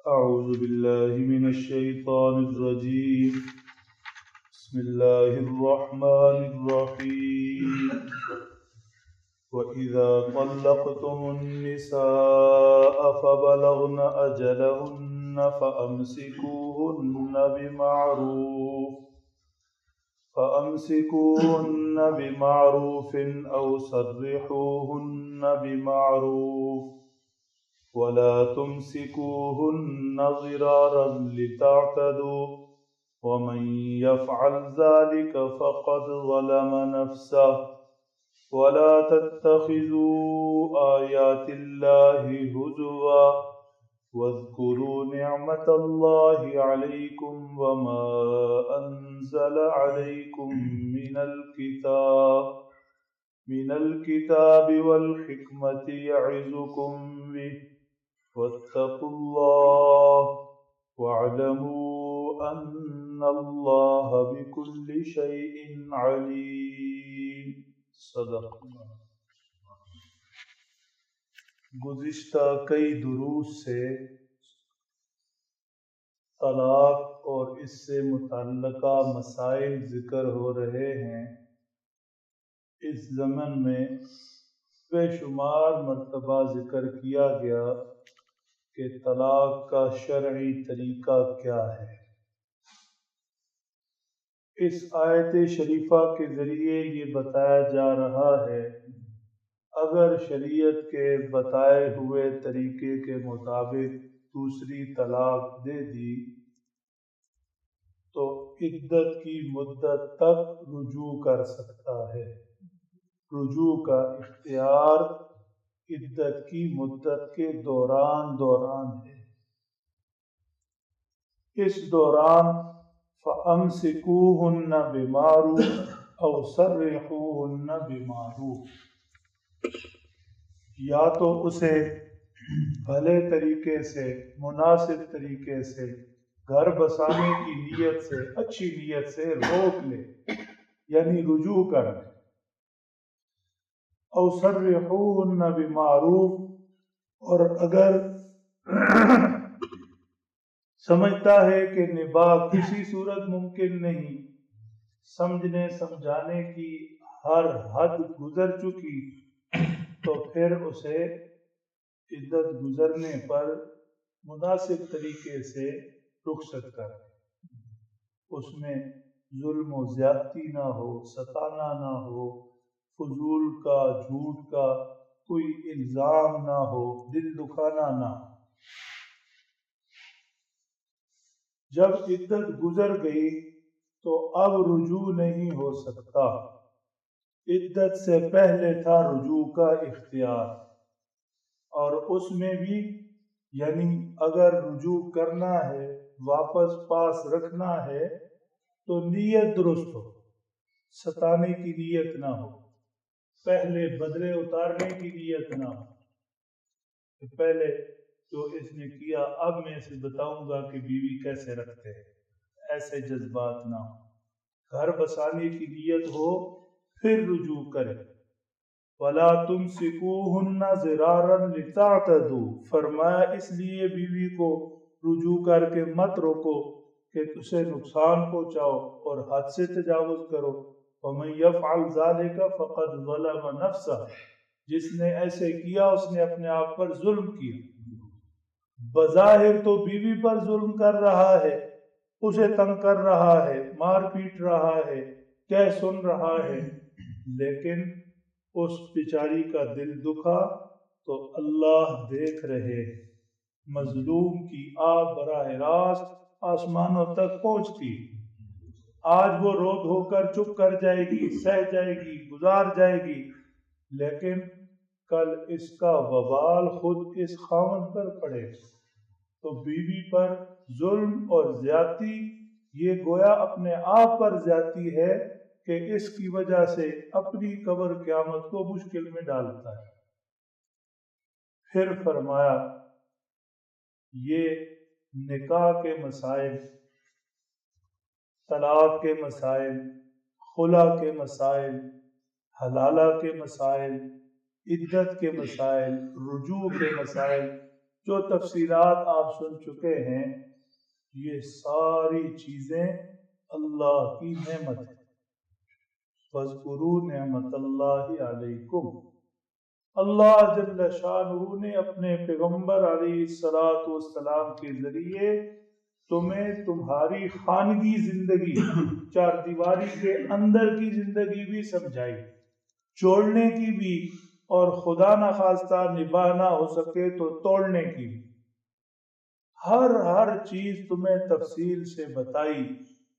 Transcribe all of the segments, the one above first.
أعوذ بالله من الشيطان الرجيم. بسم الله الرحمن الرحيم. وإذا طلقتم النساء فبلغن أجلهن فأمسكوهن بمعروف أو سرحوهن بمعروف ولا تمسكوهن ضرارا لتعتدوا ومن يفعل ذلك فقد ظلم نفسه ولا تتخذوا آيات الله هزوا واذكروا نعمة الله عليكم وما أنزل عليكم من الكتاب والحكمة يعظكم به واتقوا الله واعلموا أن الله بكل شيء عليم. صدق اللہ. گزشتہ کئی دروس سے طلاق اور اس سے متعلقہ مسائل ذکر ہو رہے ہیں. اس ضمن میں بے شمار مرتبہ ذکر کیا گیا کہ طلاق کا شرعی طریقہ کیا ہے. اس آیت شریفہ کے ذریعے یہ بتایا جا رہا ہے اگر شریعت کے بتائے ہوئے طریقے کے مطابق دوسری طلاق دے دی تو عدت کی مدت تک رجوع کر سکتا ہے. رجوع کا اختیار عدت کی مدت کے دوران ہے. اس دوران فَأَمْسِكُوهُنَّ بِمَعْرُوفٍ أَوْ سَرِّحُوهُنَّ بِمَعْرُوفٍ، یا تو اسے بھلے طریقے سے، مناسب طریقے سے، گھر بسانے کی نیت سے، اچھی نیت سے روک لے، یعنی رجوع کر لے. او سرحوهن بمعروف، اور اگر سمجھتا ہے کہ نباہ کسی صورت ممکن نہیں، سمجھنے سمجھانے کی ہر حد گزر چکی، تو پھر اسے عدت گزرنے پر مناسب طریقے سے رخصت کر. اس میں ظلم و زیادتی نہ ہو، ستانا نہ ہو، فضول کا، جھوٹ کا کوئی الزام نہ ہو، دل دکھانا نہ ہو. جب عدت گزر گئی تو اب رجوع نہیں ہو سکتا. عدت سے پہلے تھا رجوع کا اختیار، اور اس میں بھی یعنی اگر رجوع کرنا ہے، واپس پاس رکھنا ہے تو نیت درست ہو، ستانے کی نیت نہ ہو، پہلے بدلے اتارنے کی نیت نہ ہو. پہلے جو اس نے کیا اب میں اسے بتاؤں گا کہ بیوی کیسے رکھتے ہیں، ایسے جذبات نہ ہو. گھر بسانے کی نیت ہو پھر رجوع کرے. وَلَا تُمْسِكُوهُنَّ ضِرَارًا لِتَعْتَدُوا، فرمایا اس لیے بیوی کو رجوع کر کے مت روکو کہ اسے نقصان پہنچاؤ اور حد سے تجاوز کرو. وَمَنْ يَفْعَلْ ذَلِكَ فَقَدْ ظَلَمَ نَفْسَهُ، جس نے ایسے کیا اس نے اپنے آپ پر ظلم کیا. بظاہر تو بیوی پر ظلم کر رہا ہے، اسے تنگ کر رہا ہے، مار پیٹ رہا ہے، کہہ سن رہا ہے، لیکن اس بیچاری کا دل دکھا تو اللہ دیکھ رہے. مظلوم کی آہ براہ راست آسمانوں تک پہنچتی. آج وہ رو دھو کر چپ کر جائے گی، سہ جائے گی، گزار جائے گی، لیکن کل اس کا وبال خود اس خاوند پر پڑے. تو بیوی پر ظلم اور زیادتی یہ گویا اپنے آپ پر زیادتی ہے کہ اس کی وجہ سے اپنی قبر قیامت کو مشکل میں ڈالتا ہے. پھر فرمایا یہ نکاح کے مسائل، طلاق کے مسائل، خلا کے مسائل، حلالہ کے مسائل، عدت کے مسائل، رجوع کے مسائل جو تفصیلات آپ سن چکے ہیں، یہ ساری چیزیں اللہ کی نعمت ہے۔ فاذکروا نعمت اللہ علیکم، اللہ جل شانہ نے اپنے پیغمبر علیہ الصلوۃ والسلام کے ذریعے تمہیں تمہاری خانگی زندگی، چار دیواری کے اندر کی زندگی بھی سمجھائی، چھوڑنے کی بھی، اور خدا نخواستہ نباہ نہ ہو سکے تو توڑنے کی بھی، ہر چیز تمہیں تفصیل سے بتائی،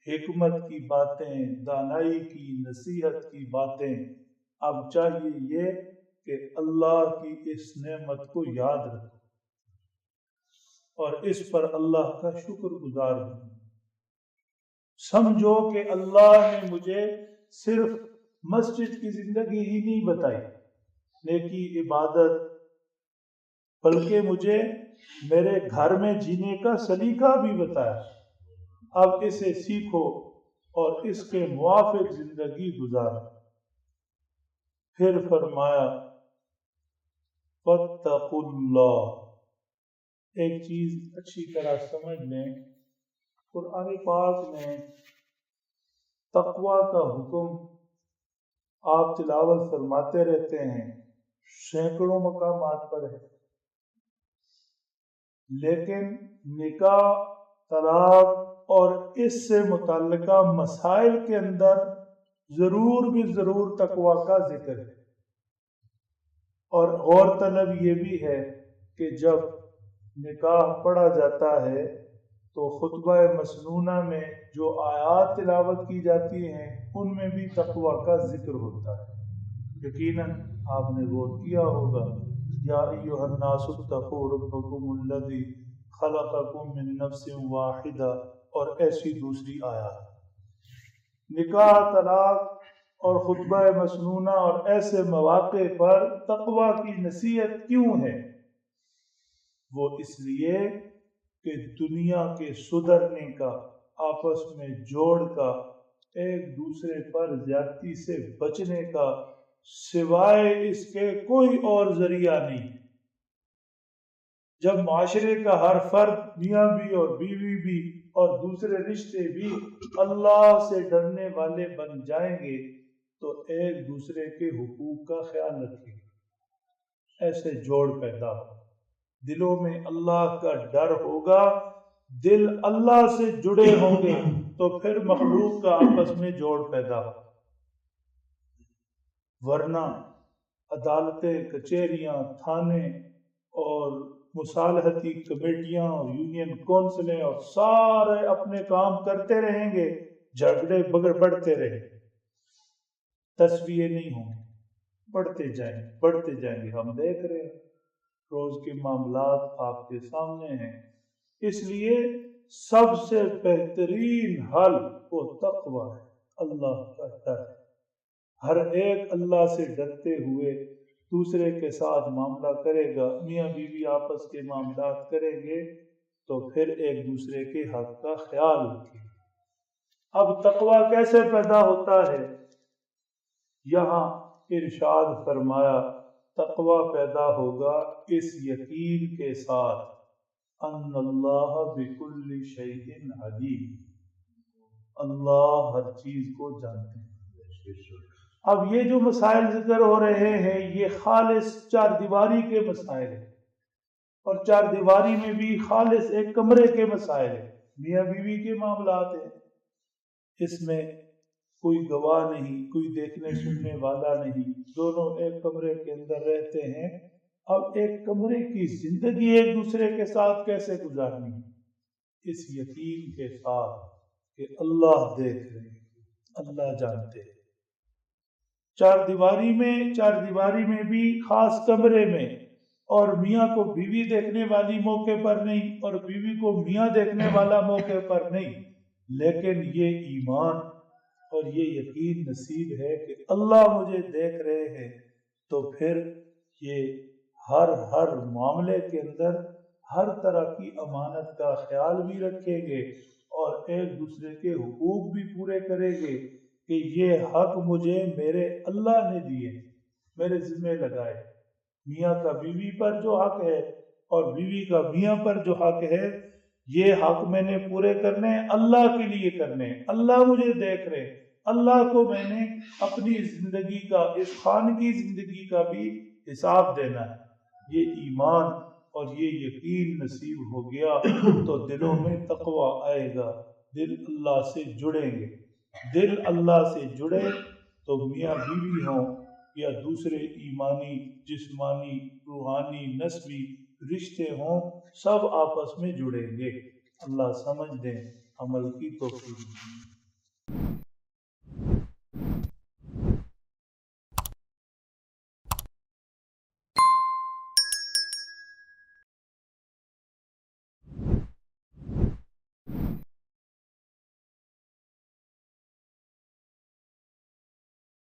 حکمت کی باتیں، دانائی کی، نصیحت کی باتیں۔ اب چاہیے یہ کہ اللہ کی اس نعمت کو یاد رکھو اور اس پر اللہ کا شکر گزار بنو۔ سمجھو کہ اللہ نے مجھے صرف مسجد کی زندگی ہی نہیں بتائی، نیکی، عبادت، بلکہ مجھے میرے گھر میں جینے کا سلیقہ بھی بتایا۔ اب اسے سیکھو اور اس کے موافق زندگی گزارو۔ پھر فرمایا فاتقوا اللہ۔ ایک چیز اچھی طرح سمجھ لیں، قرآن پاک میں تقوی کا حکم آپ تلاوت فرماتے رہتے ہیں، سینکڑوں مقامات پر ہے، لیکن نکاح، طلاق اور اس سے متعلقہ مسائل کے اندر ضرور بھی ضرور تقوی کا ذکر ہے۔ اور غور طلب یہ بھی ہے کہ جب نکاح پڑھا جاتا ہے تو خطبہ مسنونہ میں جو آیات تلاوت کی جاتی ہیں ان میں بھی تقوی کا ذکر ہوتا ہے۔ یقیناً آپ نے غور کیا ہوگا، یا ایھا الناس اتقوا ربکم الذی خلقکم من نفس واحدہ، اور ایسی دوسری آیات۔ نکاح، طلاق اور خطبہ مسنونہ اور ایسے مواقع پر تقوی کی نصیحت کیوں ہے؟ وہ اس لیے کہ دنیا کے سدھرنے کا، آپس میں جوڑ کا، ایک دوسرے پر زیادتی سے بچنے کا سوائے اس کے کوئی اور ذریعہ نہیں۔ جب معاشرے کا ہر فرد، میاں بھی اور بیوی بھی اور دوسرے رشتے بھی اللہ سے ڈرنے والے بن جائیں گے تو ایک دوسرے کے حقوق کا خیال رکھیں گے، ایسے جوڑ پیدا ہو، دلوں میں اللہ کا ڈر ہوگا، دل اللہ سے جڑے ہوں گے تو پھر مخلوق کا آپس میں جوڑ پیدا ہو۔ ورنہ عدالتیں، کچہریاں، تھانے اور مصالحتی کمیٹیاں اور یونین کونسلیں اور سارے اپنے کام کرتے رہیں گے، جھگڑے بڑھتے رہیں گے، تصفیے نہیں ہوں گے، بڑھتے جائیں گے۔ ہم دیکھ رہے ہیں، روز کے معاملات آپ کے سامنے ہیں۔ اس لیے سب سے بہترین حل وہ تقوی ہے، اللہ کا ڈر ہے۔ ہر ایک اللہ سے ڈرتے ہوئے دوسرے کے ساتھ معاملہ کرے گا، میاں بیوی آپس کے معاملات کریں گے تو پھر ایک دوسرے کے حق کا خیال رکھیں گے۔ اب تقوی کیسے پیدا ہوتا ہے؟ یہاں ارشاد فرمایا تقوی پیدا ہوگا اس یقین کے ساتھ ان اللہ بکل شیء علیم، اللہ ہر چیز کو جانتے ہیں۔ اب یہ جو مسائل ذکر ہو رہے ہیں یہ خالص چار دیواری کے مسائل ہیں، اور چار دیواری میں بھی خالص ایک کمرے کے مسائل ہیں، میاں بیوی کے معاملات ہیں۔ اس میں کوئی گواہ نہیں، کوئی دیکھنے سننے والا نہیں، دونوں ایک کمرے کے اندر رہتے ہیں۔ اب ایک کمرے کی زندگی ایک دوسرے کے ساتھ کیسے گزارنی ہے؟ اس یقین کے ساتھ کہ اللہ دیکھ رہے ہیں، اللہ جانتے ہیں۔ چار دیواری میں بھی خاص کمرے میں، اور میاں کو بیوی دیکھنے والی موقع پر نہیں اور بیوی کو میاں دیکھنے والا موقع پر نہیں، لیکن یہ ایمان اور یہ یقین نصیب ہے کہ اللہ مجھے دیکھ رہے ہیں، تو پھر یہ ہر معاملے کے اندر ہر طرح کی امانت کا خیال بھی رکھیں گے اور ایک دوسرے کے حقوق بھی پورے کریں گے کہ یہ حق مجھے میرے اللہ نے دیے، میرے ذمہ لگائے۔ میاں کا بیوی پر جو حق ہے اور بیوی کا میاں پر جو حق ہے یہ حق میں نے پورے کرنے ہیں، اللہ کے لیے کرنے ہیں، اللہ مجھے دیکھ رہے، اللہ کو میں نے اپنی زندگی کا، اس خانگی زندگی کا بھی حساب دینا ہے۔ یہ ایمان اور یہ یقین نصیب ہو گیا تو دلوں میں تقوی آئے گا، دل اللہ سے جڑیں گے۔ دل اللہ سے جڑے تو میاں بیوی ہوں یا دوسرے ایمانی، جسمانی، روحانی، نسبی رشتے ہوں، سب آپس میں جڑیں گے۔ اللہ سمجھ دیں، عمل کی توفیق دیں۔